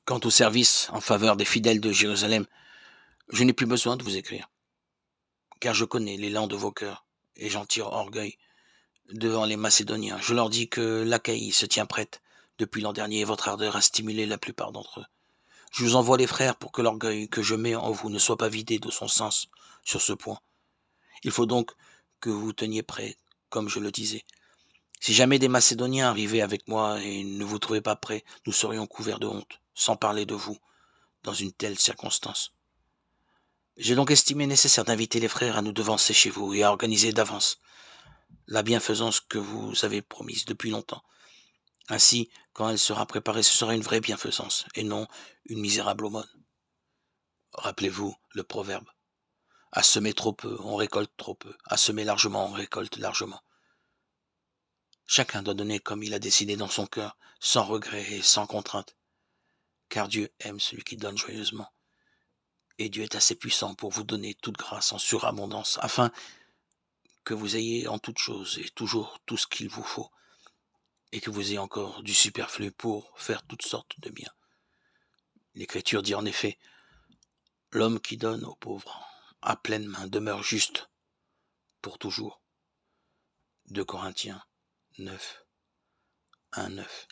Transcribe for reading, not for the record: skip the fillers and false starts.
Quant au service en faveur des fidèles de Jérusalem, je n'ai plus besoin de vous écrire, car je connais l'élan de vos cœurs, et j'en tire orgueil devant les Macédoniens. Je leur dis que l'Achaïe se tient prête depuis l'an dernier, et votre ardeur a stimulé la plupart d'entre eux. Je vous envoie les frères pour que l'orgueil que je mets en vous ne soit pas vidé de son sens sur ce point. Il faut donc que vous teniez prêt, comme je le disais. Si jamais des Macédoniens arrivaient avec moi et ne vous trouvaient pas prêt, nous serions couverts de honte, sans parler de vous, dans une telle circonstance. J'ai donc estimé nécessaire d'inviter les frères à nous devancer chez vous et à organiser d'avance la bienfaisance que vous avez promise depuis longtemps. Ainsi, quand elle sera préparée, ce sera une vraie bienfaisance, et non une misérable aumône. Rappelez-vous le proverbe. À semer trop peu, on récolte trop peu. À semer largement, on récolte largement. Chacun doit donner comme il a décidé dans son cœur, sans regret et sans contrainte. Car Dieu aime celui qui donne joyeusement. Et Dieu est assez puissant pour vous donner toute grâce en surabondance, afin que vous ayez en toute chose et toujours tout ce qu'il vous faut, et que vous ayez encore du superflu pour faire toutes sortes de biens. L'Écriture dit en effet, l'homme qui donne aux pauvres à pleine main demeure juste pour toujours. 2 Corinthiens 9, 1, 9.